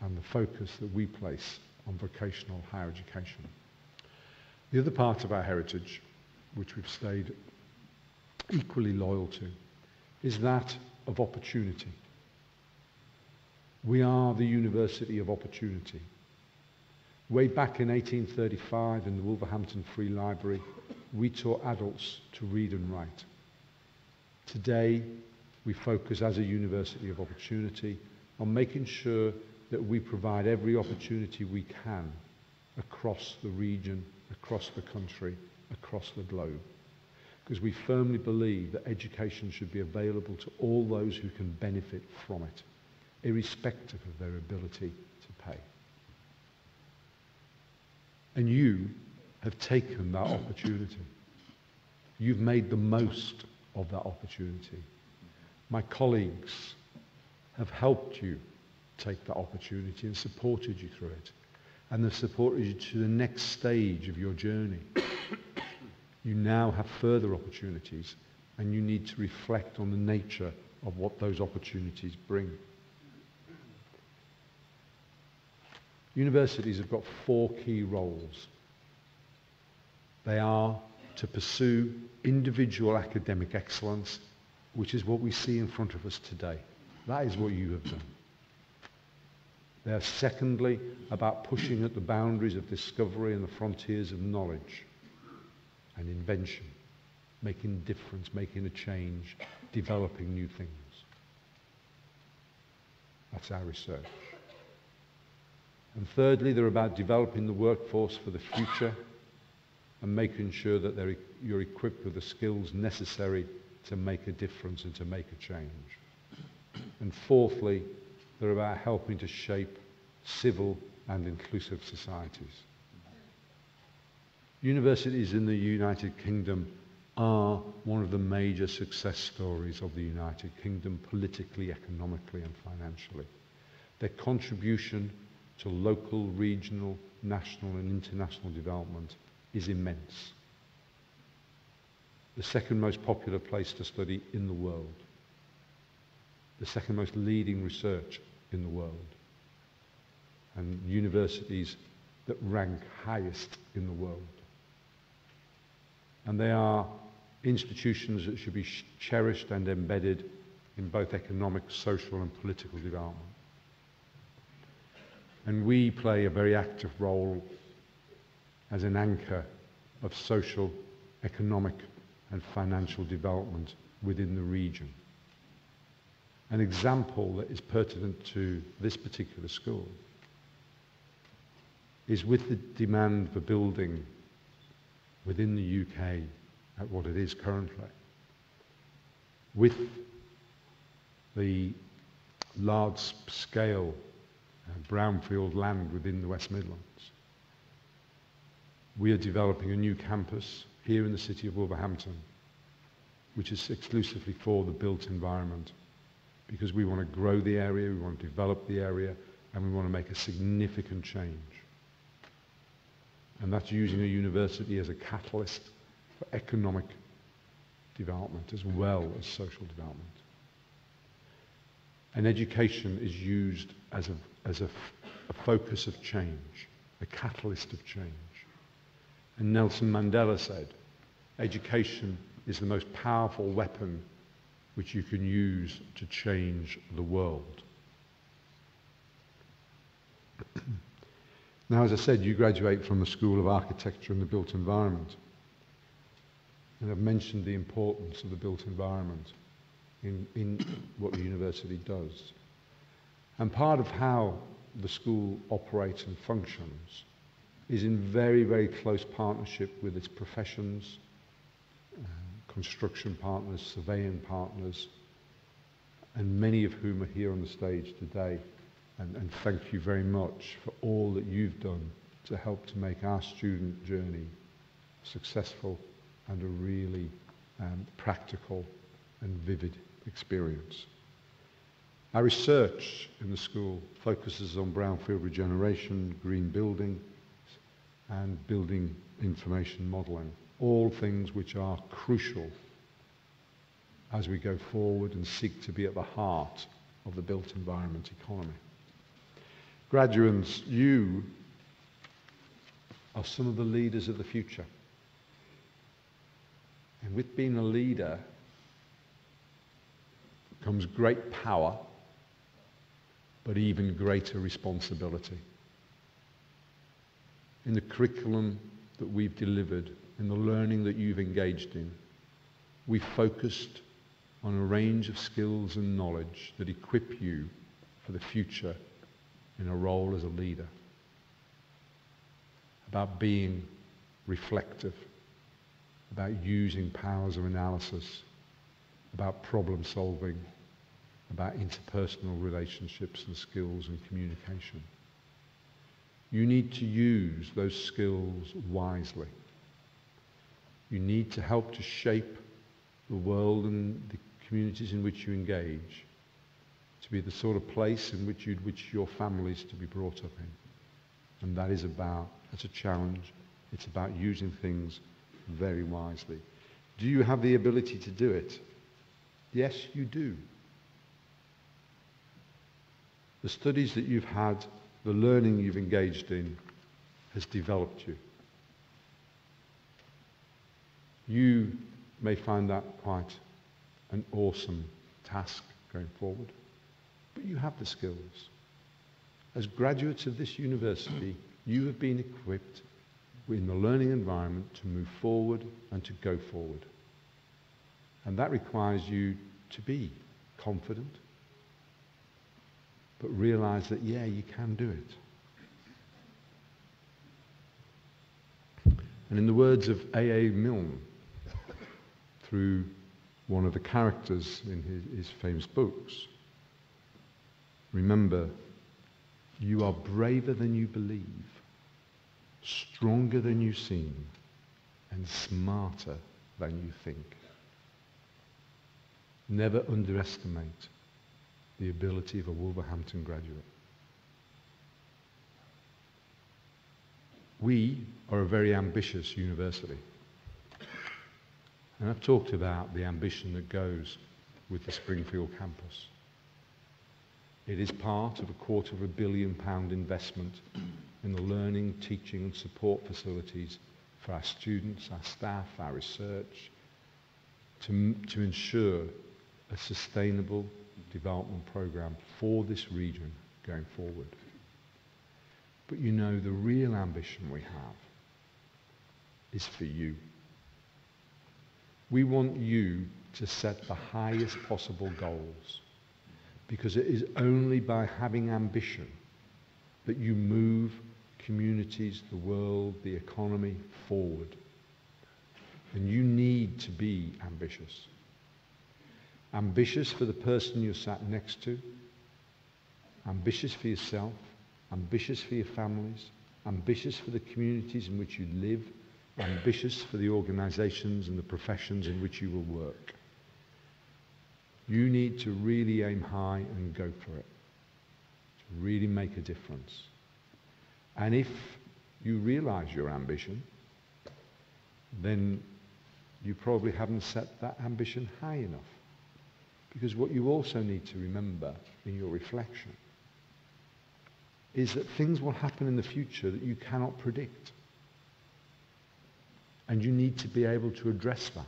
and the focus that we place on vocational higher education. The other part of our heritage, which we've stayed equally loyal to, is that of opportunity. We are the University of Opportunity. Way back in 1835 in the Wolverhampton Free Library, we taught adults to read and write. Today, we focus as a University of Opportunity on making sure that we provide every opportunity we can across the region, across the country, across the globe. Because we firmly believe that education should be available to all those who can benefit from it, irrespective of their ability to pay. And you have taken that opportunity. You've made the most of that opportunity. My colleagues have helped you take that opportunity and supported you through it. And they've supported you to the next stage of your journey. You now have further opportunities, and you need to reflect on the nature of what those opportunities bring. Universities have got 4 key roles. They are to pursue individual academic excellence, which is what we see in front of us today. That is what you have done. They are secondly about pushing at the boundaries of discovery and the frontiers of knowledge and invention, making a difference, making a change, developing new things. That's our research. And thirdly, they're about developing the workforce for the future and making sure that you're equipped with the skills necessary to make a difference and to make a change. And fourthly, they're about helping to shape civil and inclusive societies. Universities in the United Kingdom are one of the major success stories of the United Kingdom, politically, economically, and financially. Their contribution to local, regional, national, and international development is immense. The second most popular place to study in the world. The second most leading research in the world. And universities that rank highest in the world. And they are institutions that should be cherished and embedded in both economic, social, and political development. And we play a very active role as an anchor of social, economic, and financial development within the region. An example that is pertinent to this particular school is with the demand for building within the UK at what it is currently, with the large-scale brownfield land within the West Midlands. We are developing a new campus here in the city of Wolverhampton, which is exclusively for the built environment, because we want to grow the area, we want to develop the area, and we want to make a significant change. And that's using a university as a catalyst for economic development as well as social development. And education is used as a focus of change, a catalyst of change. And Nelson Mandela said, education is the most powerful weapon which you can use to change the world. Now, as I said, you graduate from the School of Architecture and the Built Environment. And I've mentioned the importance of the built environment in what the university does. And part of how the school operates and functions is in very, very close partnership with its professions, construction partners, surveying partners, and many of whom are here on the stage today. And thank you very much for all that you've done to help to make our student journey successful and a really practical and vivid experience. Our research in the school focuses on brownfield regeneration, green building, and building information modelling, all things which are crucial as we go forward and seek to be at the heart of the built environment economy. Graduates, you are some of the leaders of the future. And with being a leader comes great power, but even greater responsibility. In the curriculum that we've delivered, in the learning that you've engaged in, we focused on a range of skills and knowledge that equip you for the future in a role as a leader. About being reflective, about using powers of analysis, about problem solving, about interpersonal relationships and skills and communication. You need to use those skills wisely. You need to help to shape the world and the communities in which you engage to be the sort of place in which you'd wish your families to be brought up in. And that is it's a challenge. It's about using things very wisely. Do you have the ability to do it? Yes, you do. The studies that you've had, the learning you've engaged in, has developed you. You may find that quite an awesome task going forward, but you have the skills. As graduates of this university, you have been equipped in the learning environment to move forward and to go forward. And that requires you to be confident, but realize that, yeah, you can do it. And in the words of A.A. Milne, through one of the characters in his famous books, remember, you are braver than you believe, stronger than you seem, and smarter than you think. Never underestimate the ability of a Wolverhampton graduate. We are a very ambitious university. And I've talked about the ambition that goes with the Springfield campus. It is part of a £250 million investment in the learning, teaching and support facilities for our students, our staff, our research, to ensure a sustainable development program for this region going forward. But you know, the real ambition we have is for you. We want you to set the highest possible goals, because it is only by having ambition that you move communities, the world, the economy forward. And you need to be ambitious. Ambitious for the person you're sat next to, ambitious for yourself, ambitious for your families, ambitious for the communities in which you live, ambitious for the organizations and the professions in which you will work. You need to really aim high and go for it, to really make a difference. And if you realize your ambition, then you probably haven't set that ambition high enough. Because what you also need to remember in your reflection is that things will happen in the future that you cannot predict. And you need to be able to address that.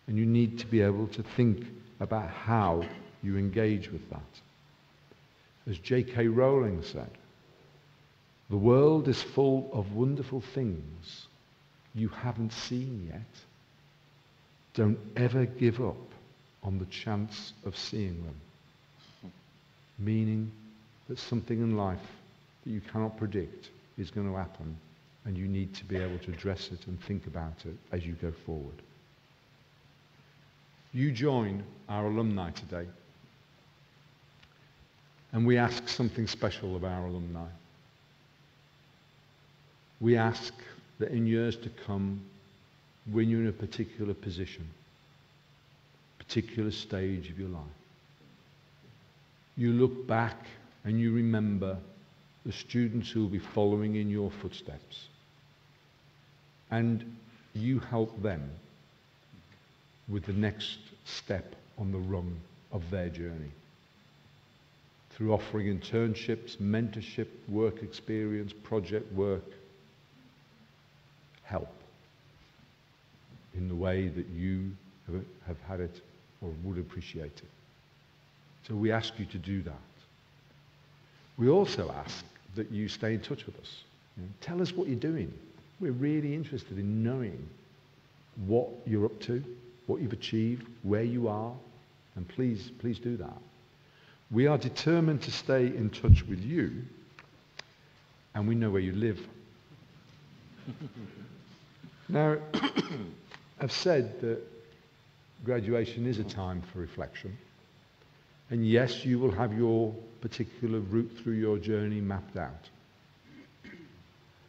And you need to be able to think about how you engage with that. As J.K. Rowling said, the world is full of wonderful things you haven't seen yet. Don't ever give up on the chance of seeing them. Meaning that something in life that you cannot predict is going to happen, and you need to be able to address it and think about it as you go forward. You join our alumni today, and we ask something special of our alumni. We ask that in years to come, when you're in a particular position, particular stage of your life, you look back and you remember the students who will be following in your footsteps, and you help them with the next step on the rung of their journey. through offering internships, mentorship, work experience, project work, help in the way that you have had it or would appreciate it. So we ask you to do that. We also ask that you stay in touch with us. You know, tell us what you're doing. We're really interested in knowing what you're up to, what you've achieved, where you are, and please do that. We are determined to stay in touch with you, and we know where you live. Now, I've said that graduation is a time for reflection, and yes, you will have your particular route through your journey mapped out.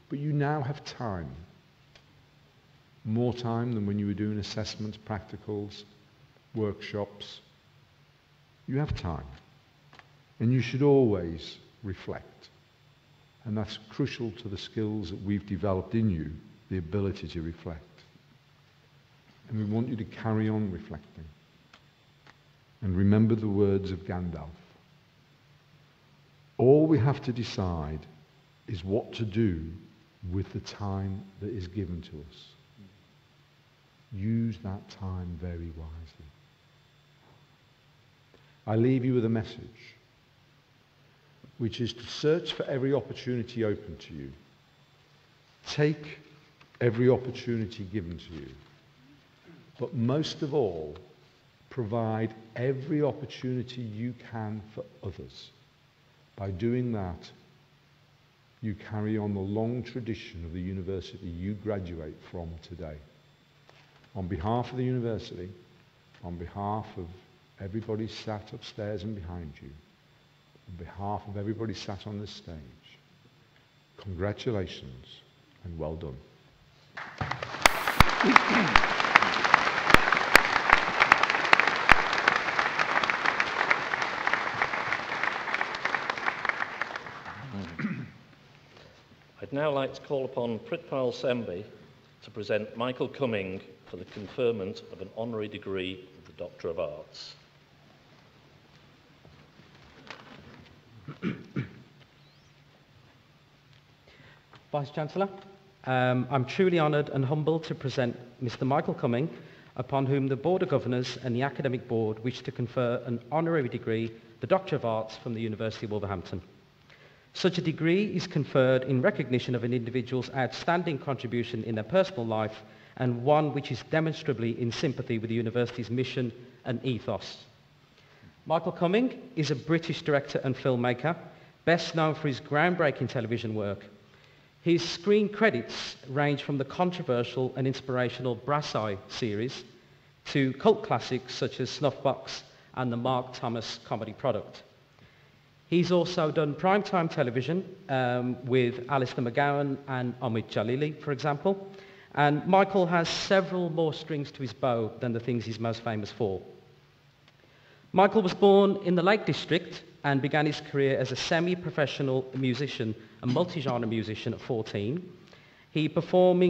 But you now have time, more time than when you were doing assessments, practicals, workshops. You have time. And you should always reflect. And that's crucial to the skills that we've developed in you, the ability to reflect. And we want you to carry on reflecting. And remember the words of Gandalf. All we have to decide is what to do with the time that is given to us. Use that time very wisely. I leave you with a message, which is to search for every opportunity open to you. Take every opportunity given to you. But most of all, provide every opportunity you can for others. By doing that, you carry on the long tradition of the university you graduate from today. On behalf of the university, on behalf of everybody sat upstairs and behind you, on behalf of everybody sat on this stage, congratulations and well done. I'd now like to call upon Pritpal Sembi to present Michael Cumming for the conferment of an honorary degree of the Doctor of Arts. Vice-Chancellor, I'm truly honoured and humbled to present Mr. Michael Cumming, upon whom the Board of Governors and the Academic Board wish to confer an honorary degree, the Doctor of Arts, from the University of Wolverhampton. Such a degree is conferred in recognition of an individual's outstanding contribution in their personal life and one which is demonstrably in sympathy with the university's mission and ethos. Michael Cumming is a British director and filmmaker, best known for his groundbreaking television work. His screen credits range from the controversial and inspirational Brass Eye series to cult classics such as Snuffbox and the Mark Thomas comedy product. He's also done primetime television with Alistair McGowan and Omid Jalili, for example, and Michael has several more strings to his bow than the things he's most famous for. Michael was born in the Lake District and began his career as a semi-professional musician, a multi-genre musician at 14. He performed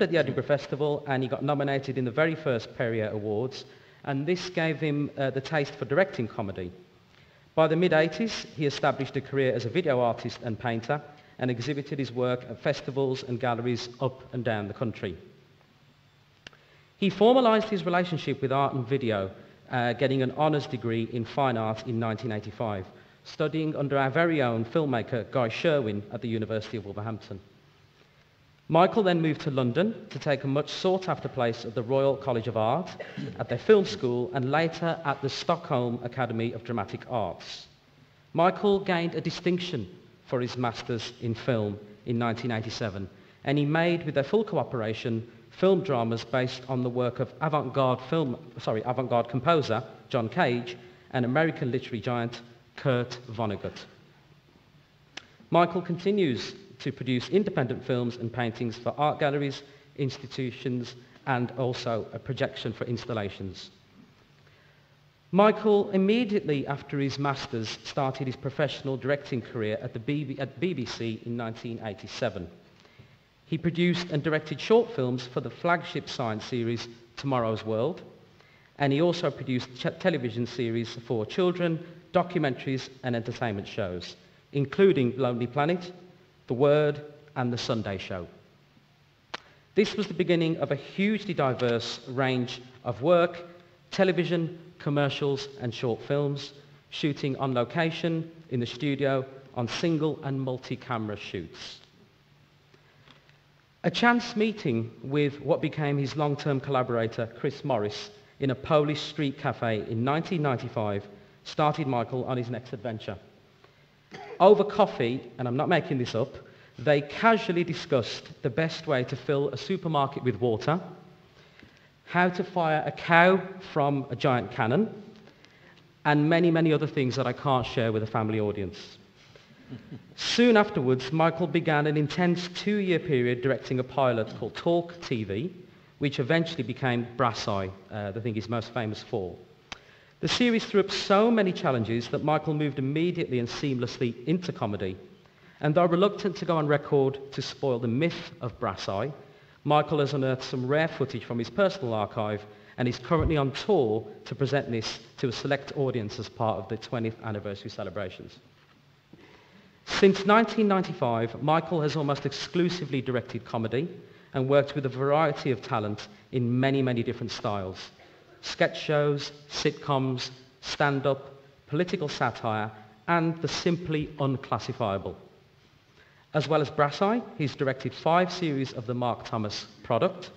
at the Edinburgh Festival and he got nominated in the very first Perrier Awards, and this gave him the taste for directing comedy. By the mid-80s, he established a career as a video artist and painter and exhibited his work at festivals and galleries up and down the country. He formalised his relationship with art and video, getting an honours degree in fine art in 1985, studying under our very own filmmaker Guy Sherwin at the University of Wolverhampton. Michael then moved to London to take a much sought-after place at the Royal College of Art, at their film school, and later at the Stockholm Academy of Dramatic Arts. Michael gained a distinction for his Masters in Film in 1987, and he made, with their full cooperation, film dramas based on the work of avant-garde composer John Cage and American literary giant Kurt Vonnegut. Michael continues to produce independent films and paintings for art galleries, institutions, and also a projection for installations. Michael, immediately after his Masters, started his professional directing career at the BBC in 1987. He produced and directed short films for the flagship science series Tomorrow's World, and he also produced television series for children documentaries and entertainment shows, including Lonely Planet, The Word and The Sunday Show. This was the beginning of a hugely diverse range of work, television, commercials and short films, shooting on location, in the studio, on single and multi-camera shoots. A chance meeting with what became his long-term collaborator, Chris Morris, in a Polish street cafe in 1995 started Michael on his next adventure. Over coffee, and I'm not making this up, they casually discussed the best way to fill a supermarket with water, how to fire a cow from a giant cannon, and many, many other things that I can't share with a family audience. Soon afterwards, Michael began an intense 2-year period directing a pilot called Talk TV, which eventually became Brass Eye, the thing he's most famous for. The series threw up so many challenges that Michael moved immediately and seamlessly into comedy. And though reluctant to go on record to spoil the myth of Brass Eye, Michael has unearthed some rare footage from his personal archive and is currently on tour to present this to a select audience as part of the 20th anniversary celebrations. Since 1995, Michael has almost exclusively directed comedy and worked with a variety of talent in many, many different styles. Sketch shows, sitcoms, stand-up, political satire, and the simply unclassifiable. As well as Brass Eye, he's directed 5 series of the Mark Thomas product,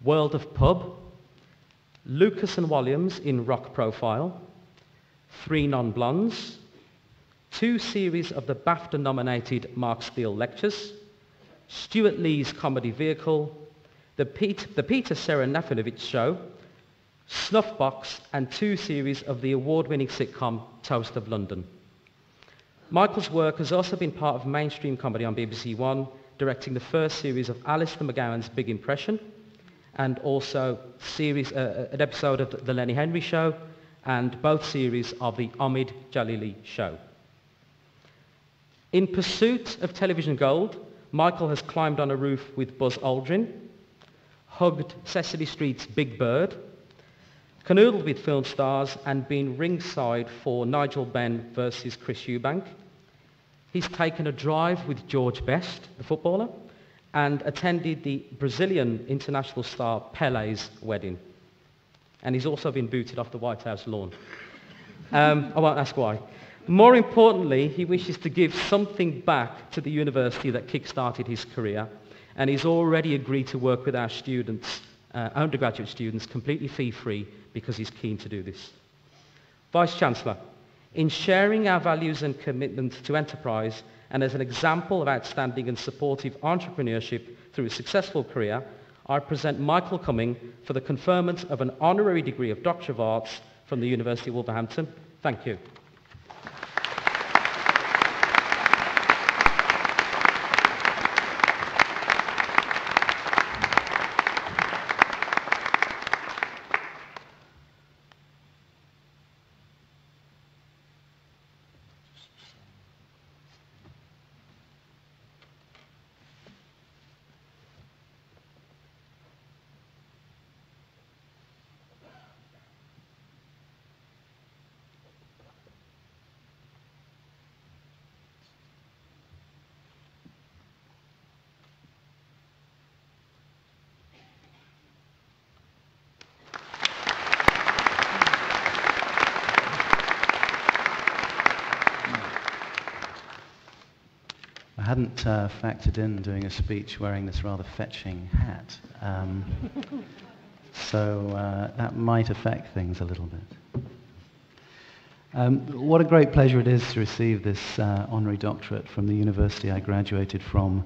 World of Pub, Lucas and Williams in Rock Profile, 3 Non-Blondes, 2 series of the BAFTA-nominated Mark Steele Lectures, Stuart Lee's comedy vehicle, the Peter Serafinovich Show, Snuffbox, and 2 series of the award-winning sitcom Toast of London. Michael's work has also been part of mainstream comedy on BBC One, directing the first series of Alistair McGowan's Big Impression, and also an episode of The Lenny Henry Show, and both series of The Omid Jalili Show. In pursuit of television gold, Michael has climbed on a roof with Buzz Aldrin, hugged Sesame Street's Big Bird, canoodled with film stars, and been ringside for Nigel Benn versus Chris Eubank. He's taken a drive with George Best, the footballer, and attended the Brazilian international star Pele's wedding. And he's also been booted off the White House lawn. I won't ask why. More importantly, he wishes to give something back to the university that kick-started his career, and he's already agreed to work with our students, undergraduate students, completely fee-free, because he's keen to do this. Vice-Chancellor, in sharing our values and commitment to enterprise, and as an example of outstanding and supportive entrepreneurship through a successful career, I present Michael Cumming for the conferment of an honorary degree of Doctor of Arts from the University of Wolverhampton. Thank you. I hadn't factored in doing a speech wearing this rather fetching hat, so that might affect things a little bit. What a great pleasure it is to receive this honorary doctorate from the university I graduated from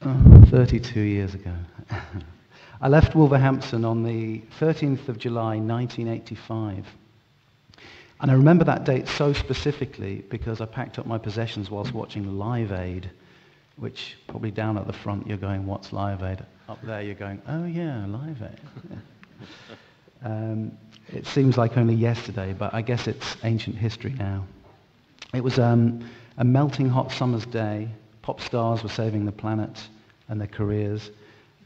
32 years ago. I left Wolverhampton on the 13th of July 1985. And I remember that date so specifically because I packed up my possessions whilst watching Live Aid, which probably down at the front you're going, what's Live Aid? Up there you're going, oh yeah, Live Aid. It seems like only yesterday, but I guess it's ancient history now. It was a melting hot summer's day. Pop stars were saving the planet and their careers.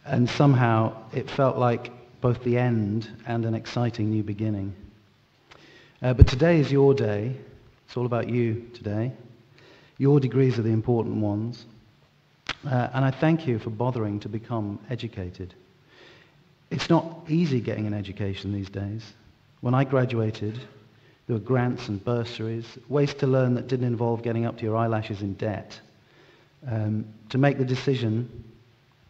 And somehow it felt like both the end and an exciting new beginning. But today is your day. It's all about you today. Your degrees are the important ones. And I thank you for bothering to become educated. It's not easy getting an education these days. When I graduated, there were grants and bursaries, ways to learn that didn't involve getting up to your eyelashes in debt. To make the decision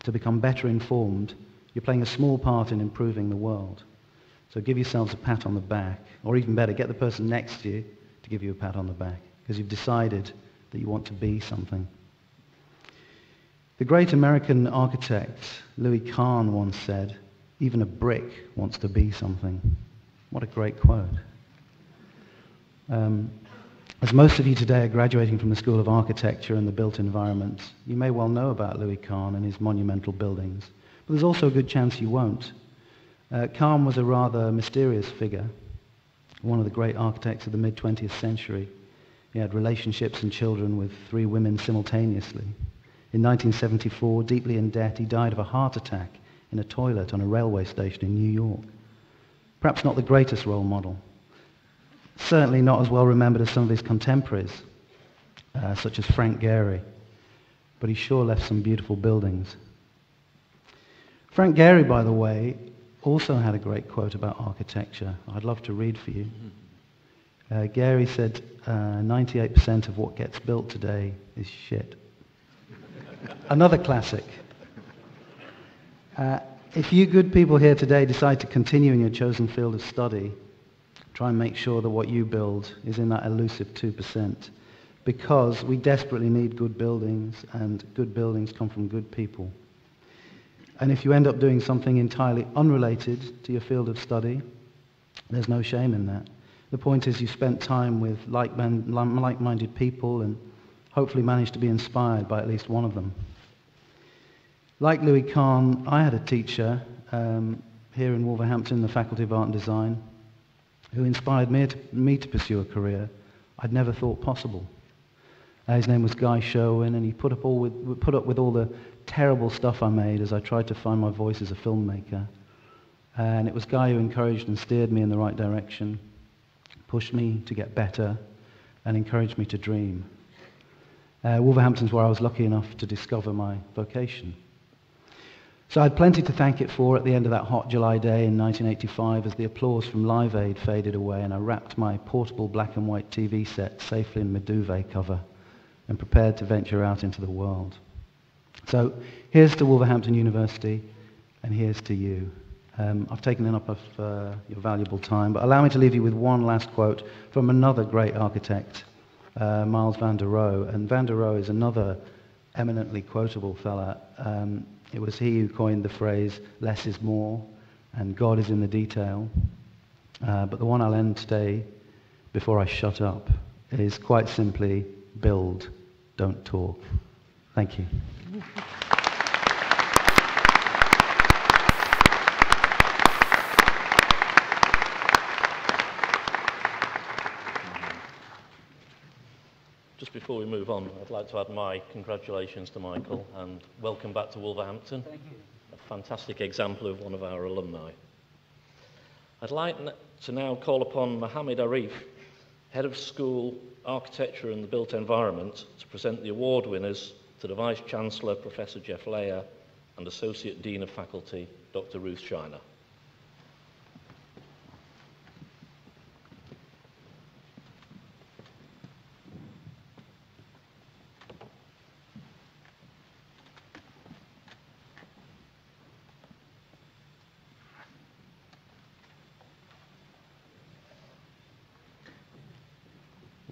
to become better informed, you're playing a small part in improving the world. So give yourselves a pat on the back, or even better, get the person next to you to give you a pat on the back, because you've decided that you want to be something. The great American architect Louis Kahn once said, "Even a brick wants to be something." What a great quote. As most of you today are graduating from the School of Architecture and the Built Environment, you may well know about Louis Kahn and his monumental buildings, but there's also a good chance you won't. Kahn was a rather mysterious figure, one of the great architects of the mid-20th century. He had relationships and children with 3 women simultaneously. In 1974, deeply in debt, he died of a heart attack in a toilet on a railway station in New York. Perhaps not the greatest role model. Certainly not as well remembered as some of his contemporaries, such as Frank Gehry, but he sure left some beautiful buildings. Frank Gehry, by the way, also had a great quote about architecture I'd love to read for you. Gehry said, 98% of what gets built today is shit. Another classic. If you good people here today decide to continue in your chosen field of study, try and make sure that what you build is in that elusive 2%, because we desperately need good buildings, and good buildings come from good people. And if you end up doing something entirely unrelated to your field of study, there's no shame in that. The point is you spent time with like-minded people and hopefully managed to be inspired by at least one of them. Like Louis Kahn, I had a teacher here in Wolverhampton, the Faculty of Art and Design, who inspired me to pursue a career I'd never thought possible. His name was Guy Sherwin, and he put up with all the terrible stuff I made as I tried to find my voice as a filmmaker. And it was Guy who encouraged and steered me in the right direction, pushed me to get better, and encouraged me to dream. Wolverhampton's where I was lucky enough to discover my vocation. So I had plenty to thank it for at the end of that hot July day in 1985 as the applause from Live Aid faded away and I wrapped my portable black and white TV set safely in my duvet cover and prepared to venture out into the world. So here's to Wolverhampton University and here's to you. I've taken enough of your valuable time, but allow me to leave you with one last quote from another great architect, Miles van der Rohe. And van der Rohe is another eminently quotable fella. It was he who coined the phrase, less is more, and God is in the detail. But the one I'll end today, before I shut up, is quite simply, build, don't talk. Thank you. Just before we move on, I'd like to add my congratulations to Michael and welcome back to Wolverhampton. Thank you. A fantastic example of one of our alumni. I'd like to now call upon Mohammed Arif, Head of School, Architecture and the Built Environment, to present the award winners to the Vice-Chancellor, Professor Jeff Leyer, and Associate Dean of Faculty, Dr. Ruth Shiner.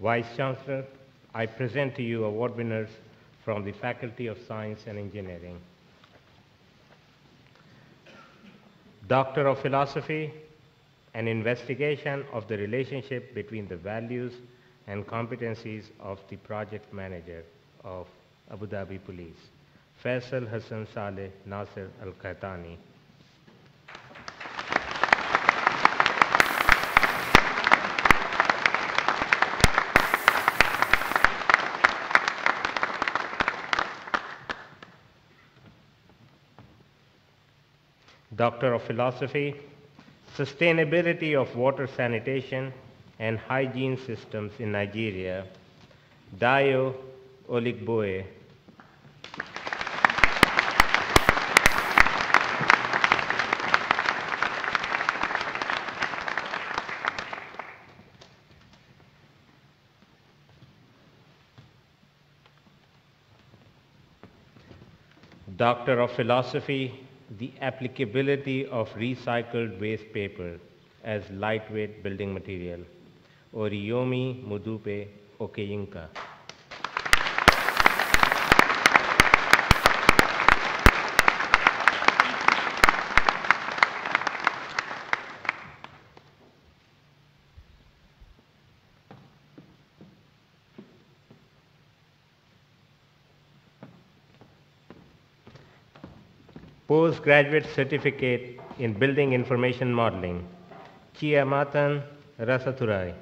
Vice-Chancellor, I present to you award winners from the Faculty of Science and Engineering. Doctor of Philosophy, an investigation of the relationship between the values and competencies of the project manager of Abu Dhabi Police, Faisal Hassan Saleh Nasir Al-Qahtani. Doctor of Philosophy, Sustainability of Water Sanitation and Hygiene Systems in Nigeria, Dayo Oligboe. Doctor of Philosophy, the applicability of recycled waste paper as lightweight building material, Oriyomi Mudupe Okeyinka. Postgraduate Certificate in Building Information Modeling, Chiamatan Rasathurai.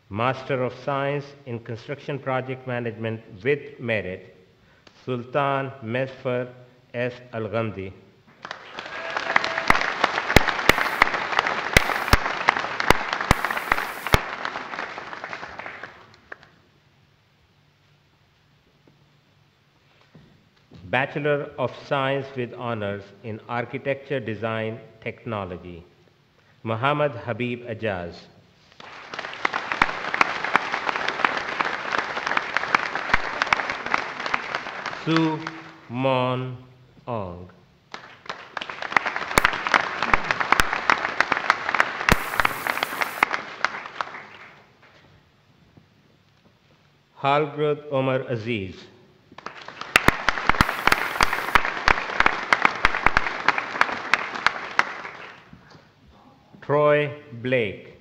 Master of Science in Construction Project Management with Merit, Sultan Mesfar S. Al-Ghamdi. Bachelor of Science with Honors in Architecture Design Technology, Muhammad Habib Ajaz. Su Mon Ong. Halgrod Omar Aziz. Troy Blake.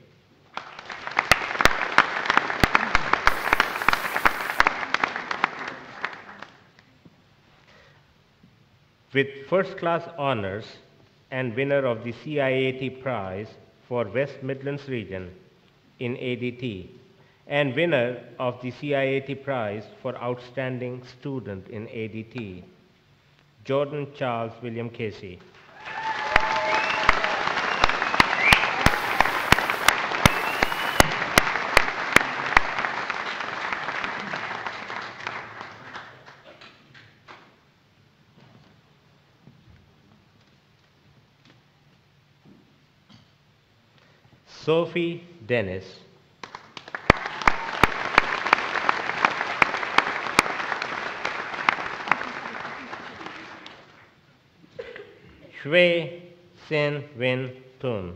With first-class honors and winner of the CIAT Prize for West Midlands region in ADT, and winner of the CIAT Prize for Outstanding Student in ADT, Jordan Charles William Casey. Sophie Dennis. Shui Sin Win Tun.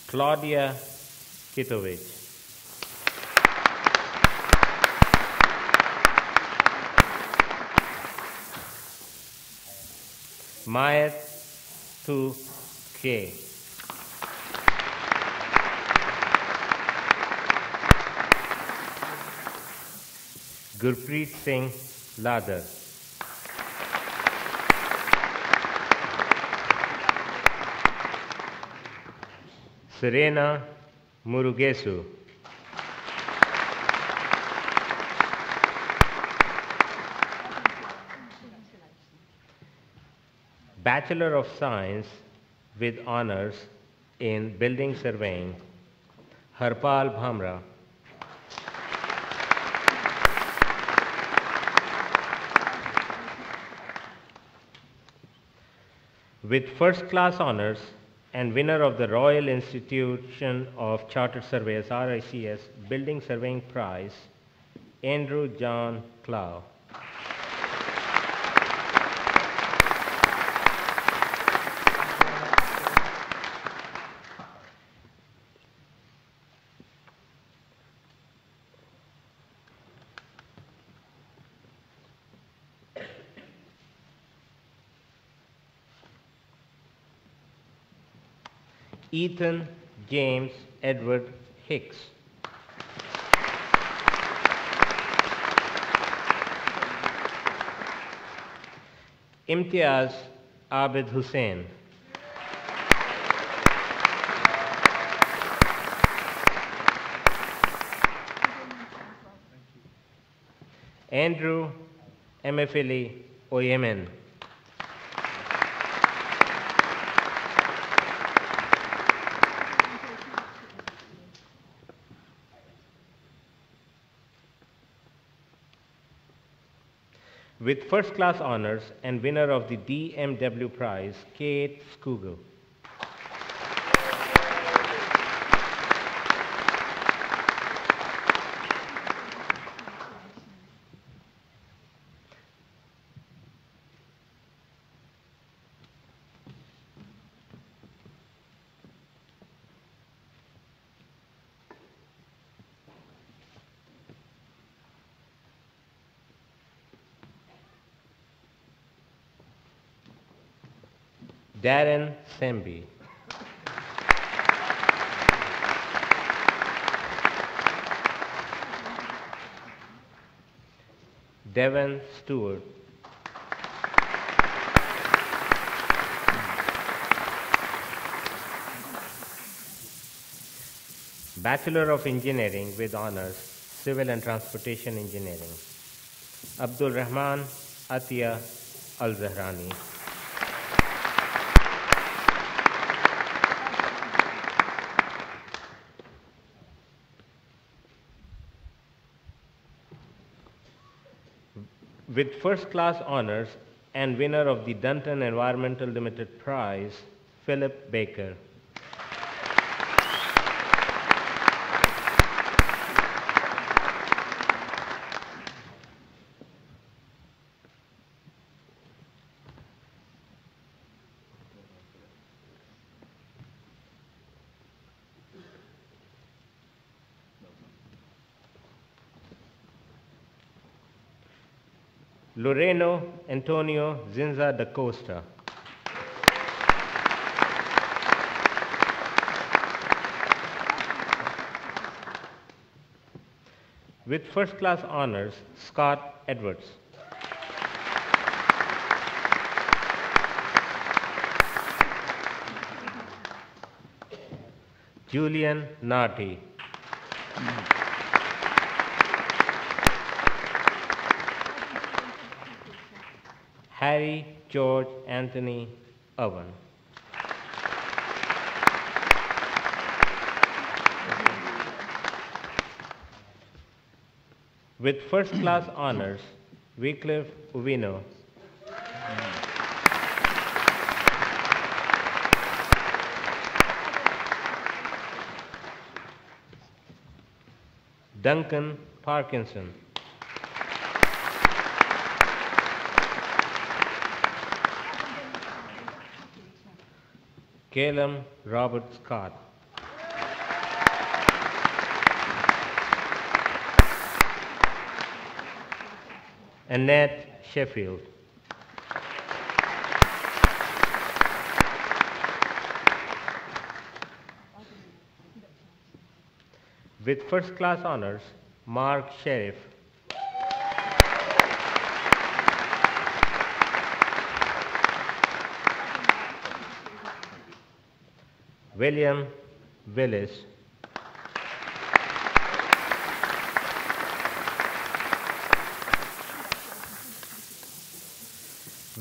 Claudia Kitovich. Mayat Tu K. Gurpreet Singh Ladar. Serena Murugesu. Bachelor of Science with Honors in Building Surveying, Harpal Bhamra. With first-class honors and winner of the Royal Institution of Chartered Surveyors RICS Building Surveying Prize, Andrew John Clough. Ethan James Edward Hicks. Imtiaz Abid Hussain. Andrew Emefili Oyemen. With first class honors and winner of the DMW Prize, Kate Skugel. Darren Semby. Devon Stewart. Bachelor of Engineering with honors, Civil and Transportation Engineering, Abdul Rahman Atia Al-Zahrani. With first class honors and winner of the Dunton Environmental Limited Prize, Philip Baker. Loreno Antonio Zinza da Costa. With first class honors, Scott Edwards. Julian Narty. Harry George Anthony Owen. With first class honors, Wycliffe Uvino. Duncan Parkinson. Calum Robert Scott. Annette Sheffield. With first class honors, Mark Sheriff. William Willis.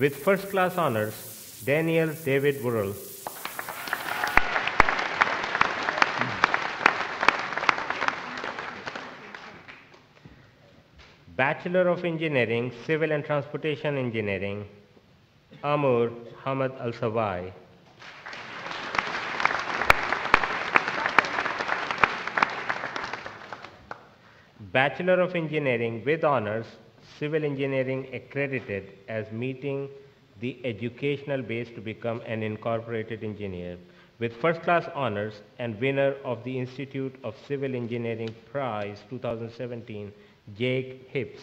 With first class honors, Daniel David Burrell. Bachelor of Engineering, Civil and Transportation Engineering, Amur Hamad Al-Sawai. Bachelor of Engineering with honors, Civil Engineering accredited as meeting the educational base to become an incorporated engineer. With first class honors and winner of the Institute of Civil Engineering Prize 2017, Jake Hibbs.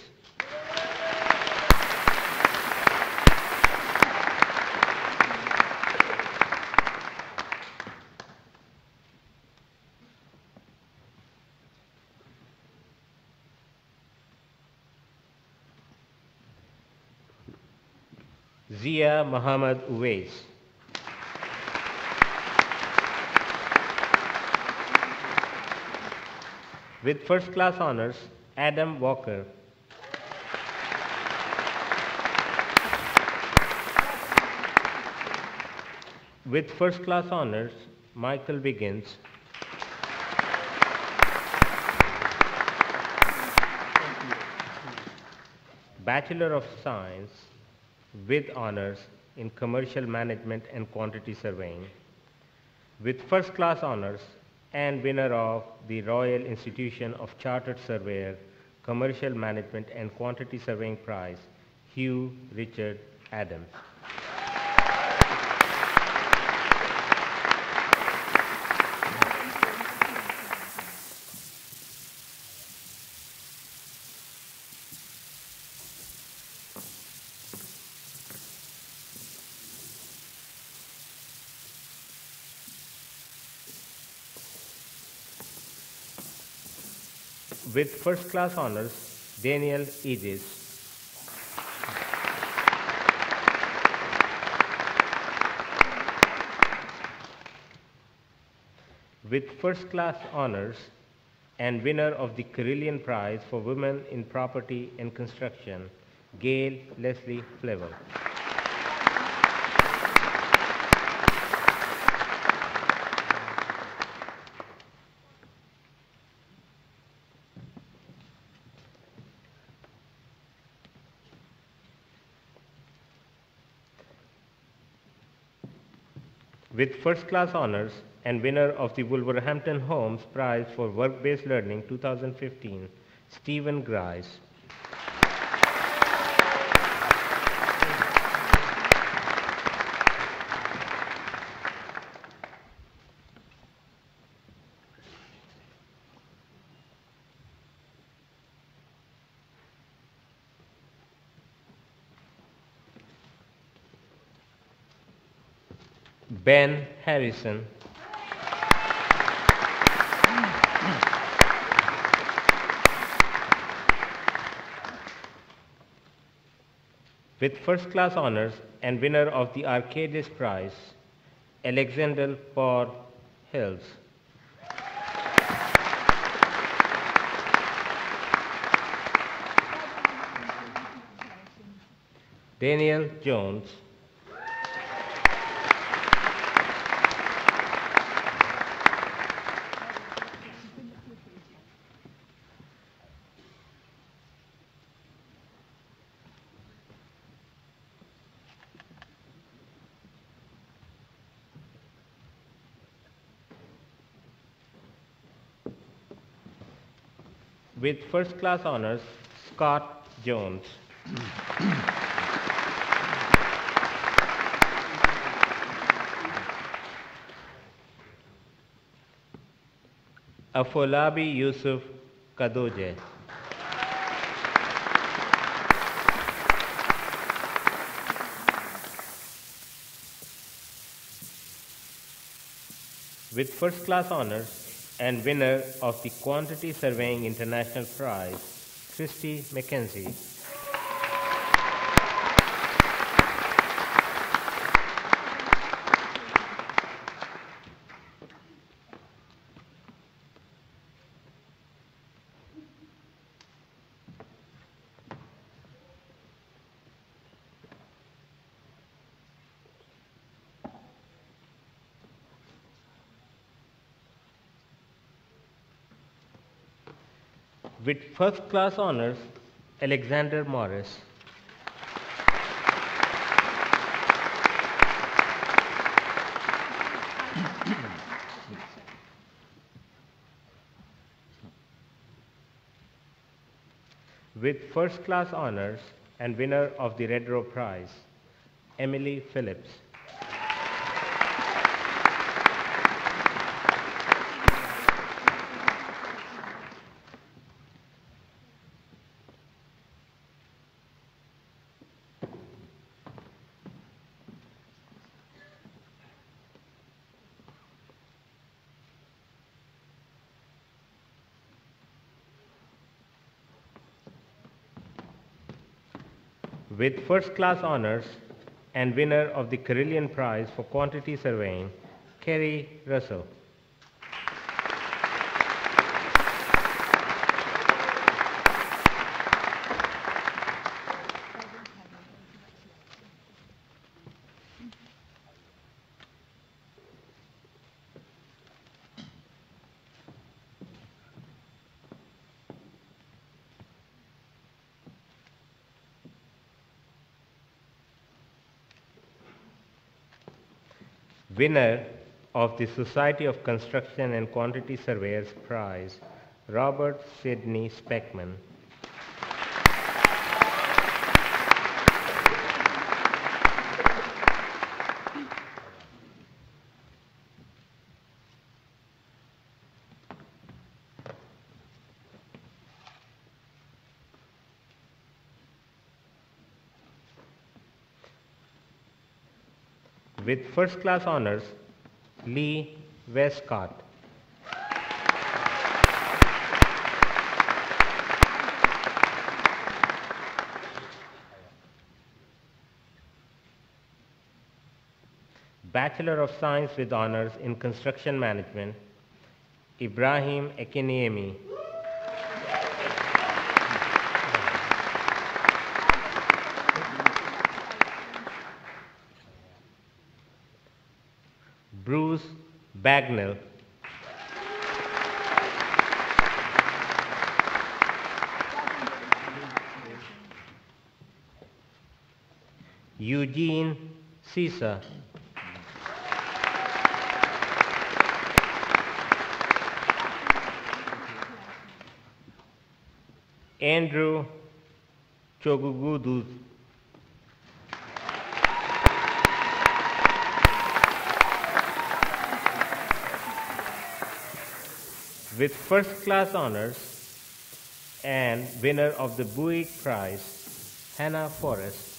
Zia Muhammad Uwais. With first class honors, Adam Walker. With first class honors, Michael begins. Bachelor of Science with honors in Commercial Management and Quantity Surveying. With first class honors and winner of the Royal Institution of Chartered Surveyor Commercial Management and Quantity Surveying Prize, Hugh Richard Adams. With first class honors, Daniel Aegis. With first class honors and winner of the Carillion Prize for Women in Property and Construction, Gail Leslie Flevel. With first class honors and winner of the Wolverhampton Holmes Prize for Work-Based Learning 2015, Stephen Grice. Ben Harrison. With first class honors and winner of the Arcadis Prize, Alexander Paul Hills. Daniel Jones. With first class honors, Scott Jones. Afolabi Yusuf Kadoje. With first class honors and winner of the Quantity Surveying International Prize, Christy McKenzie. With first class honors, Alexander Morris. With first class honors and winner of the Redrow Prize, Emily Phillips. With first class honors and winner of the Carillion Prize for Quantity Surveying, Kerry Russell. Winner of the Society of Construction and Quantity Surveyors Prize, Robert Sidney Speckman. With first class honors, Lee Westcott. Bachelor of Science with honors in Construction Management, Ibrahim Ekiniemi. Bruce Bagnell. Eugene Cisa. Andrew Chogugudu. With first class honors and winner of the Buick Prize, Hannah Forrest.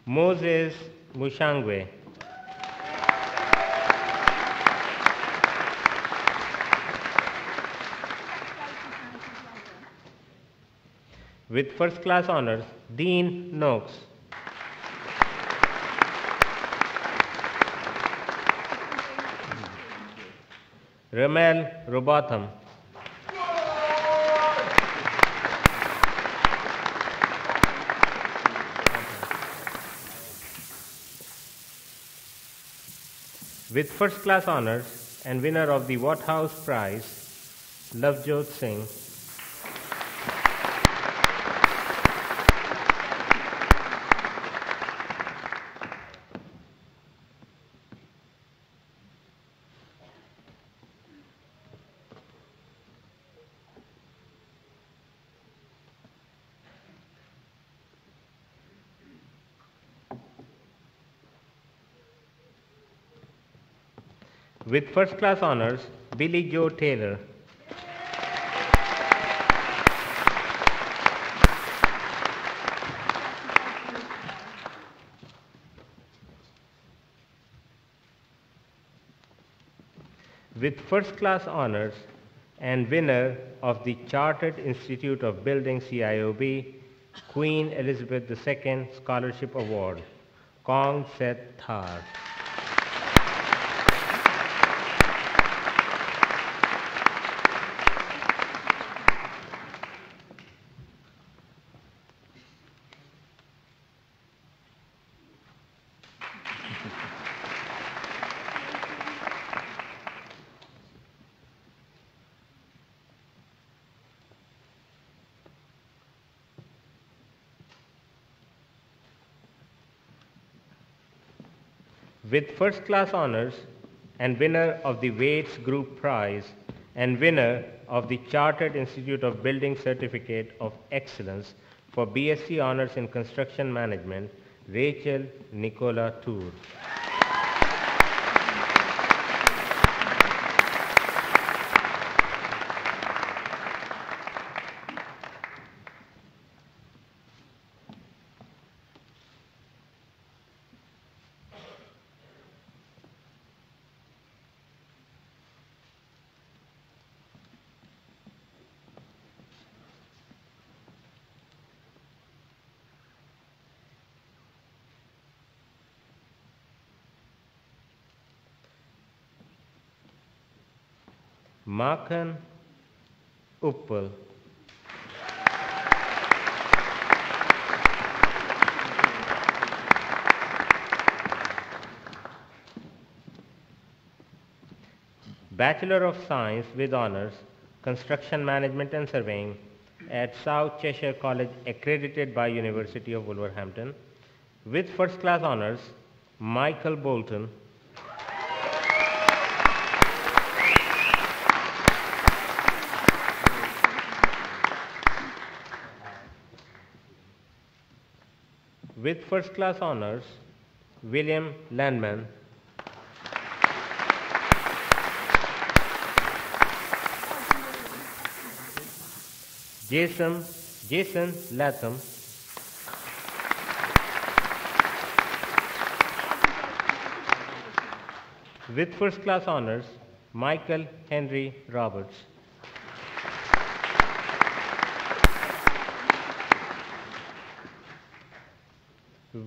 Moses Mushangwe. With first class honors, Dean Noakes. Ramel Robotham. With first class honors and winner of the Watthouse Prize, Lavjot Singh. With first class honors, Billy Joe Taylor. With first class honors and winner of the Chartered Institute of Building CIOB Queen Elizabeth II Scholarship Award, Kong Seth Thar. With first class honors and winner of the Waits Group Prize and winner of the Chartered Institute of Building Certificate of Excellence for BSc Honors in Construction Management, Rachel Nicola Tour. Makan Uppal. Bachelor of Science with Honours, Construction Management and Surveying at South Cheshire College, accredited by University of Wolverhampton. With first class honours, Michael Bolton. With first class honours, William Landman. Jason Latham. With first class honours, Michael Henry Roberts.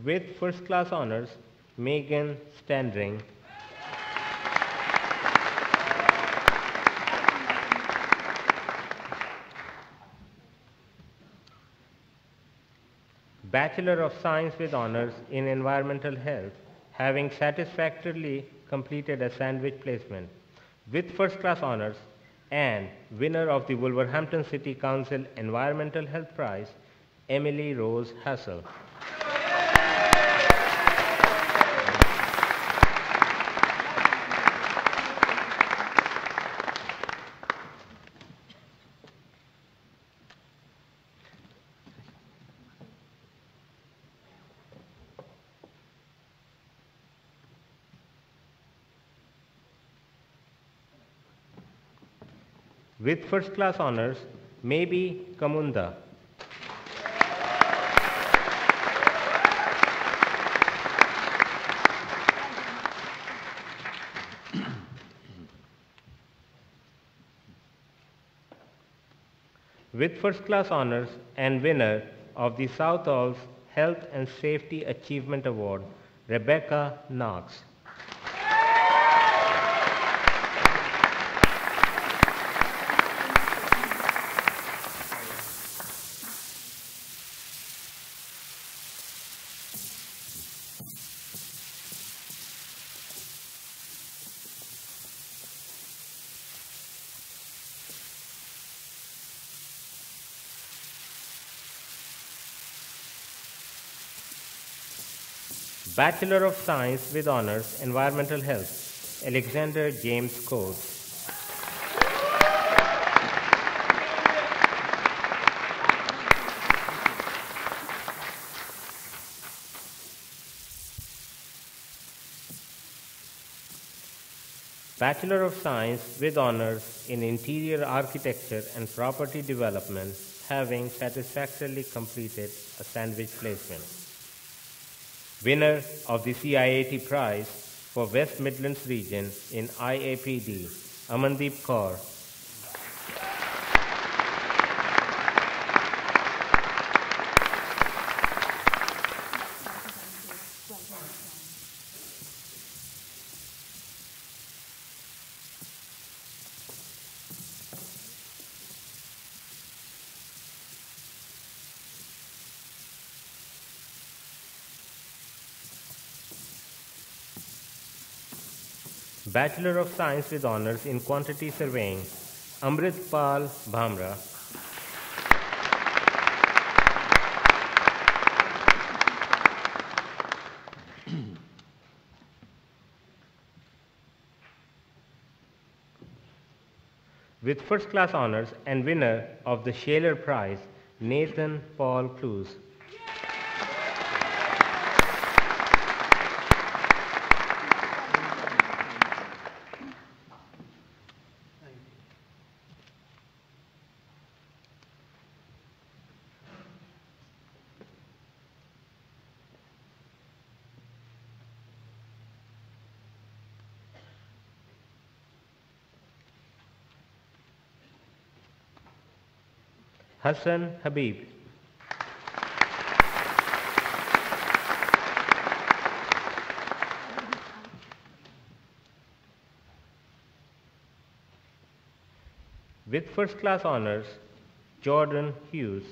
With first class honours, Megan Standring. Bachelor of Science with Honours in Environmental Health, having satisfactorily completed a sandwich placement. With first class honours and winner of the Wolverhampton City Council Environmental Health Prize, Emily Rose Hassel. With first class honours, Maybe Kamunda. With first class honours and winner of the South Alls Health and Safety Achievement Award, Rebecca Knox. Bachelor of Science with Honours, Environmental Health, Alexander James Coates. Bachelor of Science with Honours in Interior Architecture and Property Development, having satisfactorily completed a sandwich placement. Winner of the CIAT Prize for West Midlands region in IAPD, Amandeep Kaur. Bachelor of Science with Honours in Quantity Surveying, Amrit Pal Bhamra. With first class honours and winner of the Shaler Prize, Nathan Paul Clues. Hassan Habib. With first class honors, Jordan Hughes.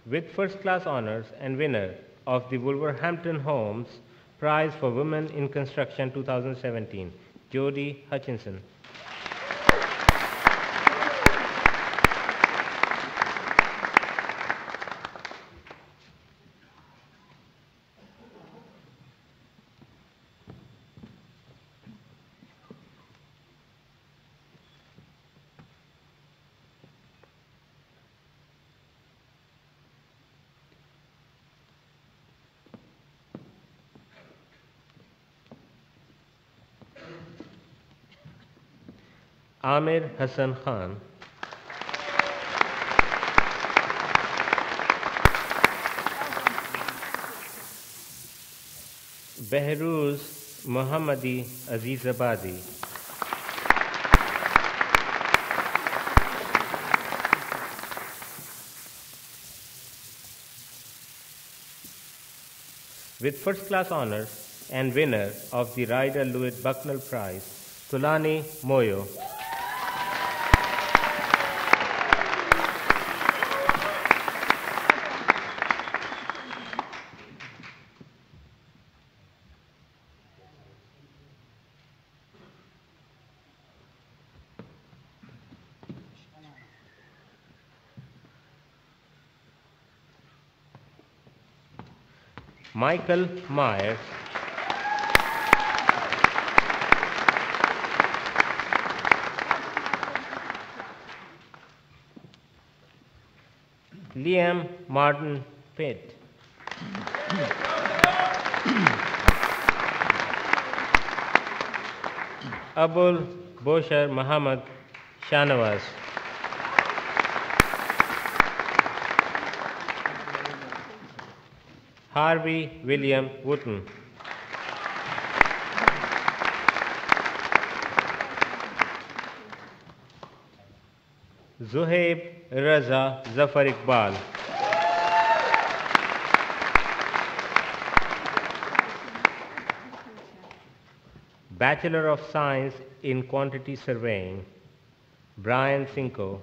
With first class honors and winner of the Wolverhampton Homes Prize for Women in Construction 2017, Jody Hutchinson. Amir Hassan Khan. Behruz Mohammadi Azizabadi. With first class honors and winner of the Ryder Lewitt Bucknell Prize, Tulani Moyo. Michael Myers. Liam Martin Pitt. Abul Boshar Muhammad Shanawaz. Harvey William Wooten. Zuhaib Raza Zafar Iqbal. Bachelor of Science in Quantity Surveying, Brian Cinco.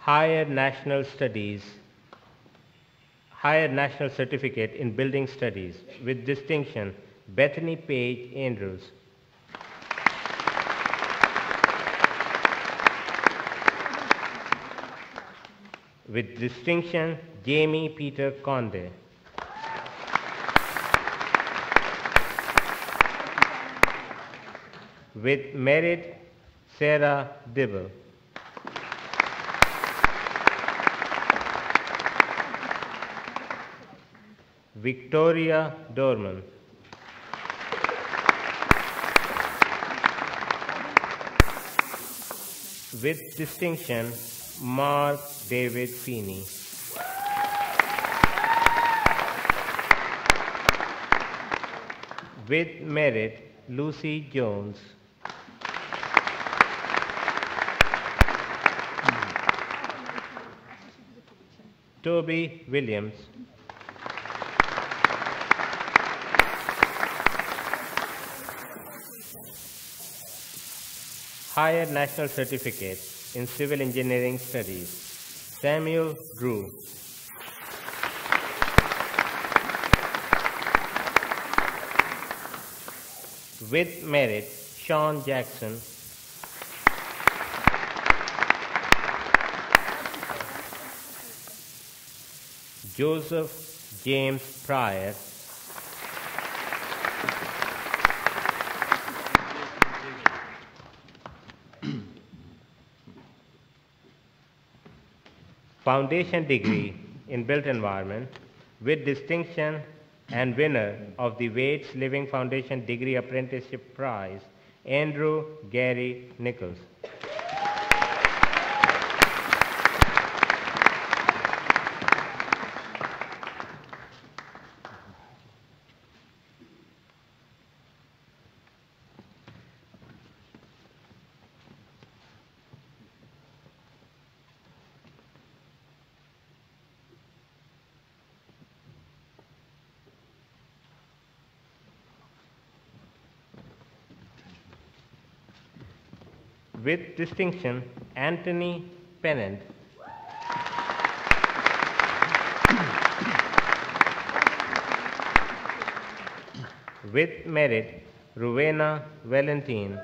Higher National Certificate in Building Studies with distinction, Bethany Page Andrews. With distinction, Jamie Peter Conde. With merit, Sarah Dibble. Victoria Dorman. With distinction, Mark David Feeney. With merit, Lucy Jones. Toby Williams. Higher National Certificate in Civil Engineering Studies, Samuel Drew. With merit, Sean Jackson. Joseph James Pryor. Foundation degree in Built Environment with distinction and winner of the Waits Living Foundation Degree Apprenticeship Prize, Andrew Gary Nichols. with distinction, Anthony Pennant. With merit, Rowena Valentine.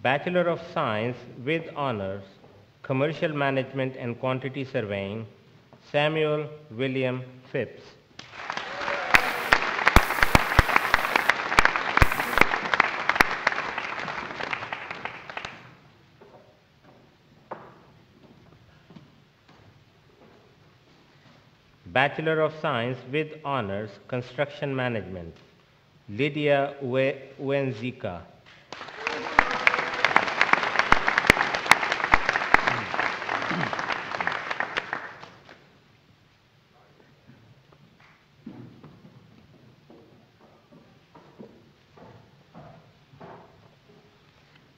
Bachelor of Science with honors, Commercial Management and Quantity Surveying, Samuel William Phipps. Bachelor of Science with honors, Construction Management, Lydia Uenzika.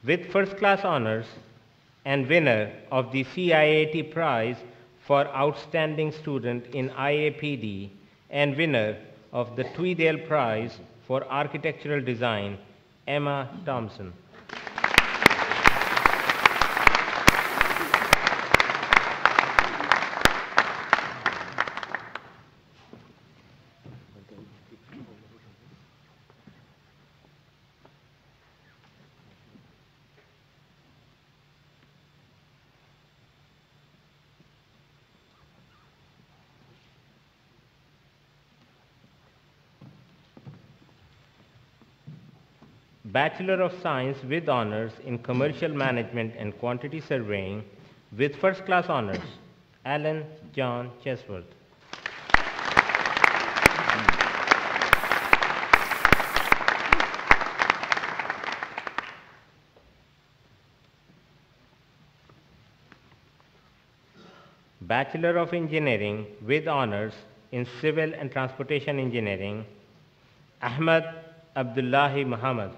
With first class honors and winner of the CIAT Prize for Outstanding Student in IAPD and winner of the Tweedale Prize for Architectural Design, Emma Thompson. Bachelor of Science with honors in Commercial Management and Quantity Surveying with first class honors, Alan John Chesworth. Bachelor of Engineering with honors in Civil and Transportation Engineering, Ahmad Abdullahi Muhammad.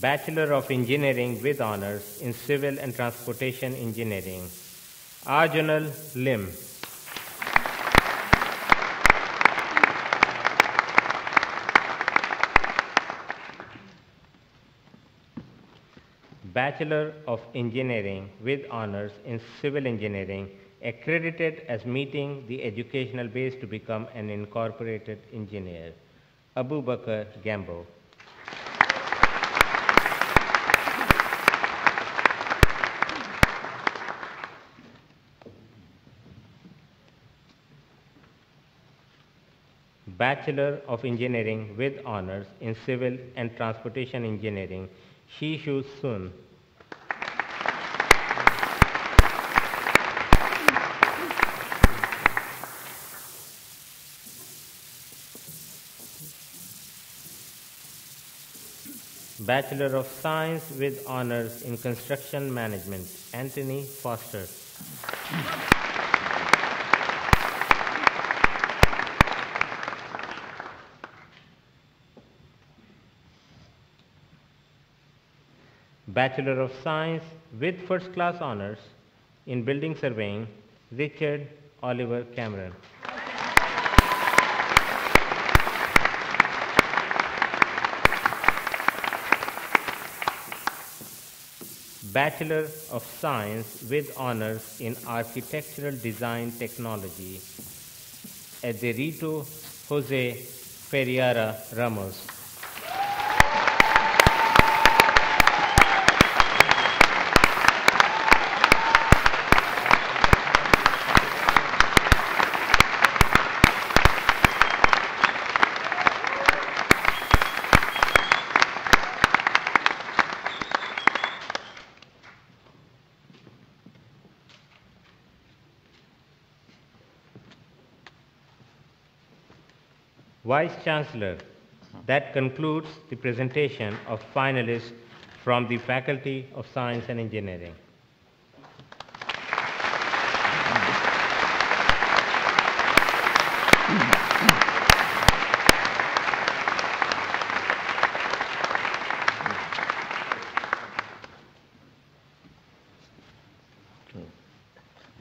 Bachelor of Engineering with honors in Civil and Transportation Engineering, Arjunal Lim. Bachelor of Engineering with honors in Civil Engineering, accredited as meeting the educational base to become an incorporated engineer, Abu Bakr Gambo. Bachelor of Engineering with honors in Civil and Transportation Engineering, Shishu Sun. Bachelor of Science with honors in Construction Management, Anthony Foster. Bachelor of Science with first class honors in Building Surveying, Richard Oliver Cameron. Bachelor of Science with honors in Architectural Design Technology, Ederito Jose Ferreira Ramos. Vice Chancellor, that concludes the presentation of finalists from the Faculty of Science and Engineering.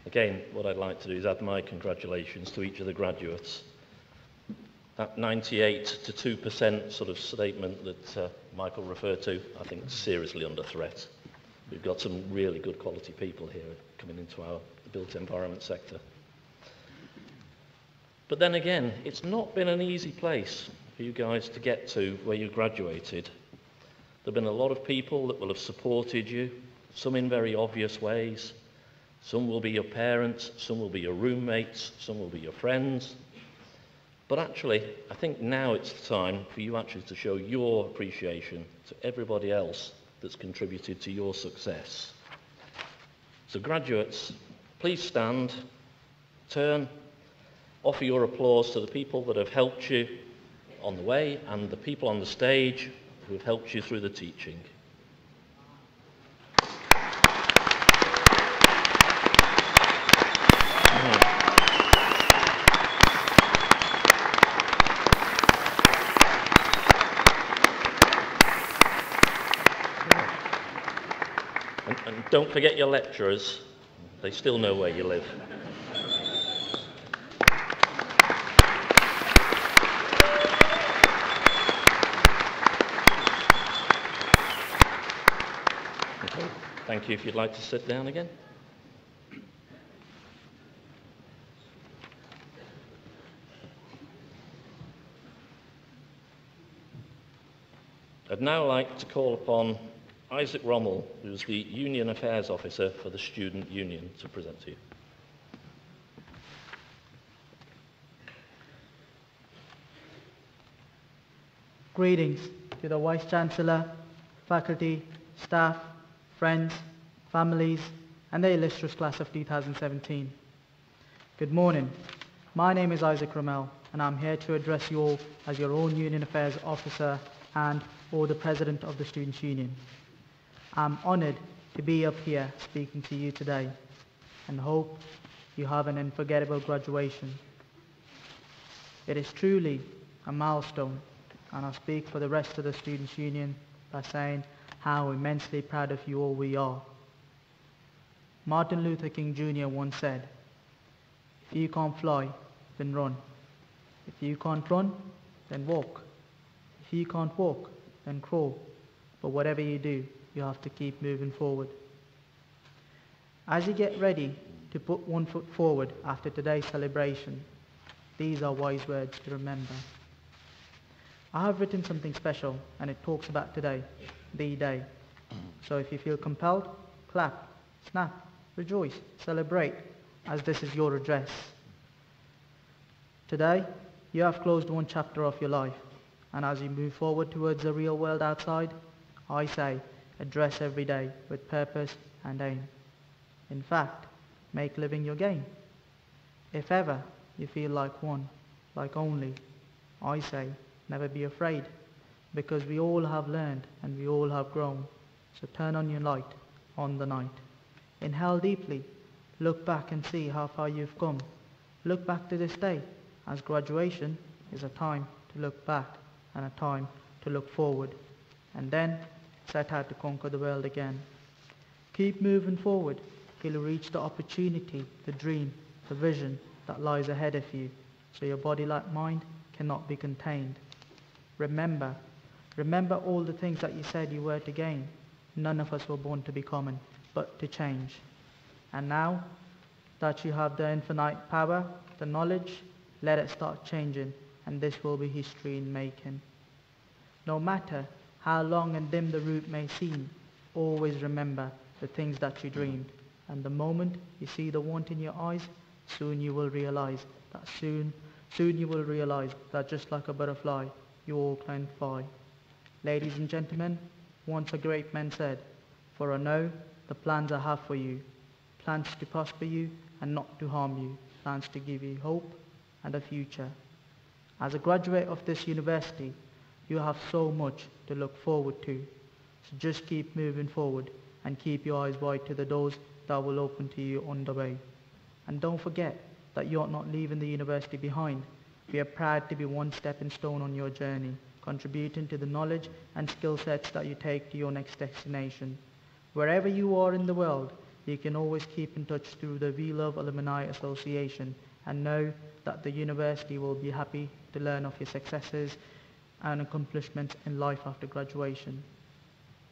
Again, what I'd like to do is add my congratulations to each of the graduates. That 98 to 2% sort of statement that Michael referred to, I think is seriously under threat. We've got some really good quality people here coming into our built environment sector. But then again, it's not been an easy place for you guys to get to where you graduated. There have been a lot of people that will have supported you, some in very obvious ways. Some will be your parents, some will be your roommates, some will be your friends. But actually, I think now it's the time for you actually to show your appreciation to everybody else that's contributed to your success. So graduates, please stand, turn, offer your applause to the people that have helped you on the way and the people on the stage who have helped you through the teaching. And don't forget your lecturers, they still know where you live. Okay, thank you. If you'd like to sit down again. I'd now like to call upon Isaac Rommel, who's the Union Affairs Officer for the Student Union, to present to you. Greetings to the Vice Chancellor, faculty, staff, friends, families, and the illustrious class of 2017. Good morning. My name is Isaac Rommel, and I'm here to address you all as your own Union Affairs Officer and/or the President of the Students' Union. I'm honoured to be up here speaking to you today and hope you have an unforgettable graduation. It is truly a milestone, and I speak for the rest of the Students' Union by saying how immensely proud of you all we are. Martin Luther King Jr. once said, "If you can't fly, then run. If you can't run, then walk. If you can't walk, then crawl. But whatever you do, you have to keep moving forward." As you get ready to put one foot forward after today's celebration, these are wise words to remember. I have written something special, and it talks about today, the day. So if you feel compelled, clap, snap, rejoice, celebrate, as this is your address. Today, you have closed one chapter of your life, and as you move forward towards the real world outside, I say, address every day with purpose and aim. In fact, make living your game. If ever you feel like one, like only, I say, never be afraid, because we all have learned and we all have grown. So turn on your light on the night. Inhale deeply, look back and see how far you've come. Look back to this day, as graduation is a time to look back and a time to look forward. And then set out to conquer the world again. Keep moving forward till you reach the opportunity, the dream, the vision that lies ahead of you, so your body like mind cannot be contained. Remember all the things that you said you were to gain. None of us were born to be common, but to change. And now that you have the infinite power, the knowledge, let it start changing, and this will be history in making. No matter how long and dim the route may seem, always remember the things that you dreamed. And the moment you see the want in your eyes, soon you will realize that just like a butterfly, you all can fly. Ladies and gentlemen, once a great man said, "For I know the plans I have for you, plans to prosper you and not to harm you, plans to give you hope and a future." As a graduate of this university, you have so much to look forward to. So just keep moving forward and keep your eyes wide to the doors that will open to you on the way. And don't forget that you're not leaving the university behind. We are proud to be one stepping stone on your journey, contributing to the knowledge and skill sets that you take to your next destination. Wherever you are in the world, You can always keep in touch through the We Love Alumni Association and know that the university will be happy to learn of your successes and accomplishments in life after graduation.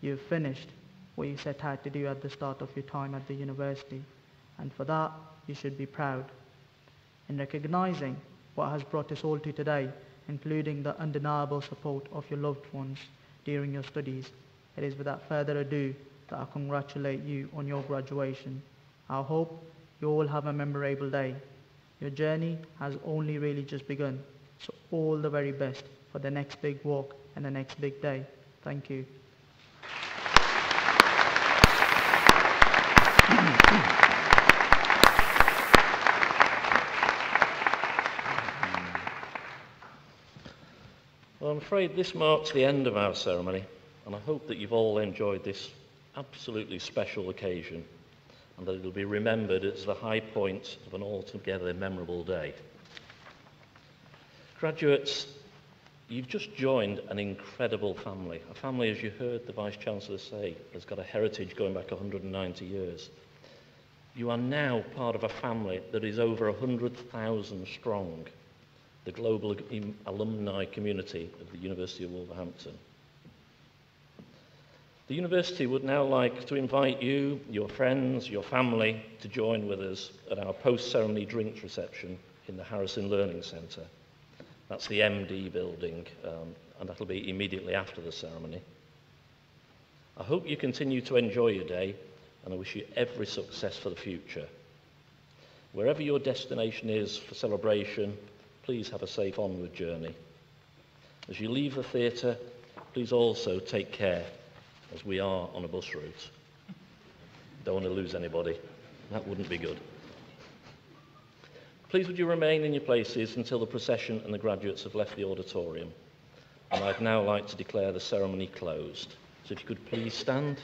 You've finished what you set out to do at the start of your time at the university, and for that you should be proud. In recognizing what has brought us all to today, including the undeniable support of your loved ones during your studies, it is without further ado that I congratulate you on your graduation. I hope you all have a memorable day. Your journey has only really just begun, so all the very best for the next big walk and the next big day. Thank you. Well, I'm afraid this marks the end of our ceremony, and I hope that you've all enjoyed this absolutely special occasion and that it'll be remembered as the high point of an altogether memorable day. Graduates, you've just joined an incredible family. A family, as you heard the Vice-Chancellor say, has got a heritage going back 190 years. You are now part of a family that is over 100,000 strong, the global alumni community of the University of Wolverhampton. The university would now like to invite you, your friends, your family to join with us at our post-ceremony drinks reception in the Harrison Learning Centre. That's the MD building, and that'll be immediately after the ceremony. I hope you continue to enjoy your day, and I wish you every success for the future. Wherever your destination is for celebration, please have a safe onward journey. As you leave the theatre, please also take care, as we are on a bus route. Don't want to lose anybody. That wouldn't be good. Please would you remain in your places until the procession and the graduates have left the auditorium. And I'd now like to declare the ceremony closed. So if you could please stand.